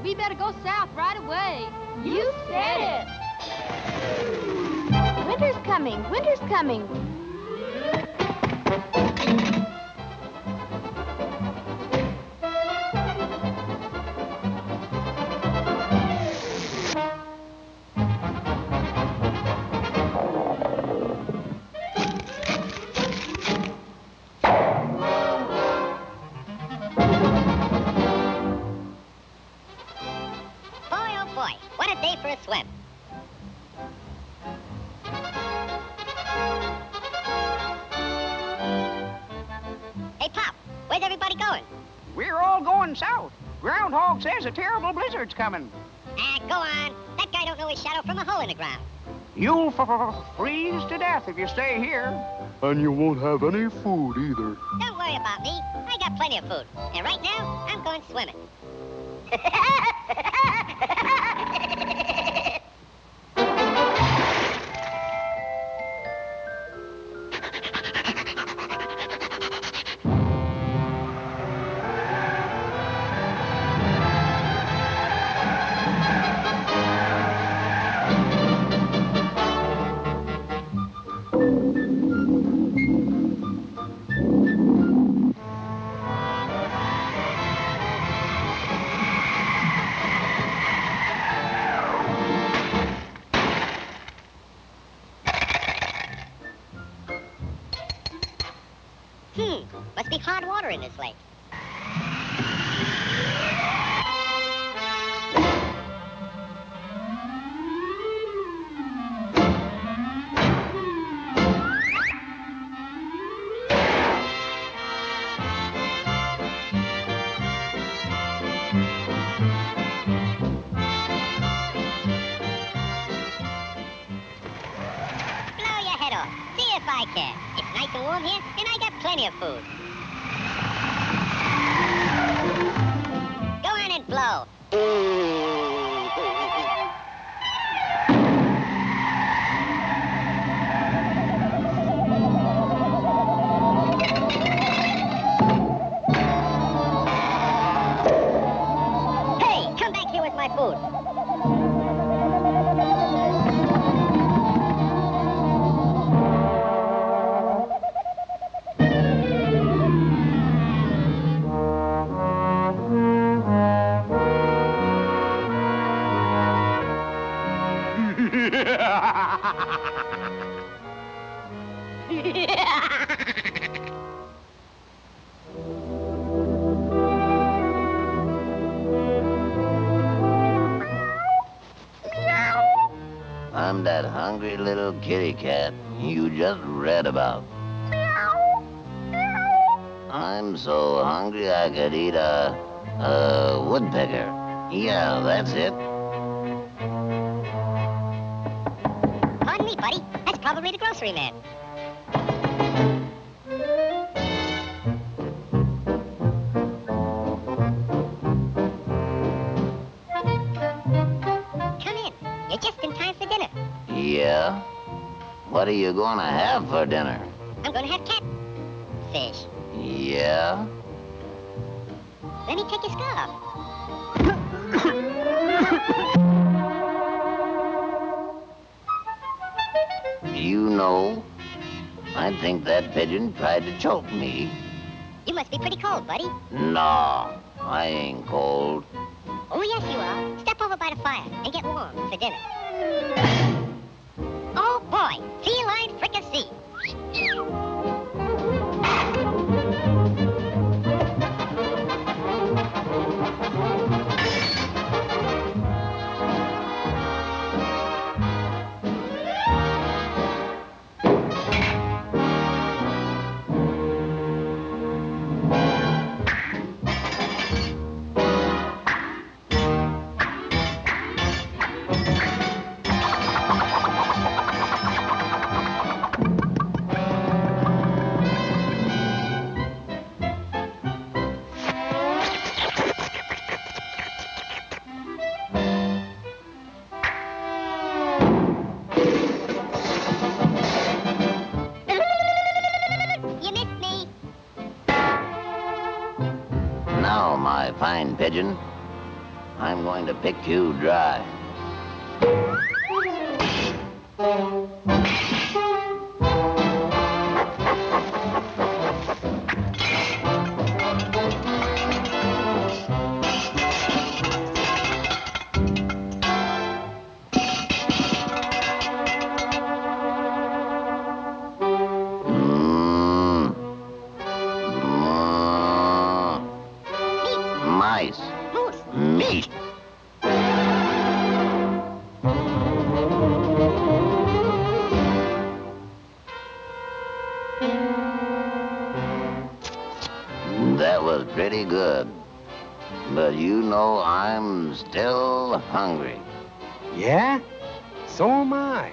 We better go south right away. You said it. Winter's coming. Winter's coming. Swim. Hey, Pop, where's everybody going? We're all going south. Groundhog says a terrible blizzard's coming. Ah, go on. That guy don't know his shadow from a hole in the ground. You'll freeze to death if you stay here. And you won't have any food either. Don't worry about me. I got plenty of food. And right now, I'm going swimming. Must be hard water in this lake. Blow your head off. See if I can. It's nice and warm here, and I got plenty of food. Go on and blow. Hey, come back here with my food. I'm that hungry little kitty cat you just read about. I'm so hungry I could eat a woodpecker. Yeah, that's it. Pardon me, buddy. That's probably the grocery man. Come in. You're just in time for dinner. Yeah? What are you gonna have for dinner? I'm gonna have catfish. Yeah? Let me take your scarf. You know, I think that pigeon tried to choke me. You must be pretty cold, buddy. No, I ain't cold. Oh, yes, you are. Step over by the fire and get warm for dinner. Oh, boy. Feline fricassee. Now, my fine pigeon, I'm going to pick you dry. Mice. Meat. That was pretty good. But you know I'm still hungry. Yeah? So am I.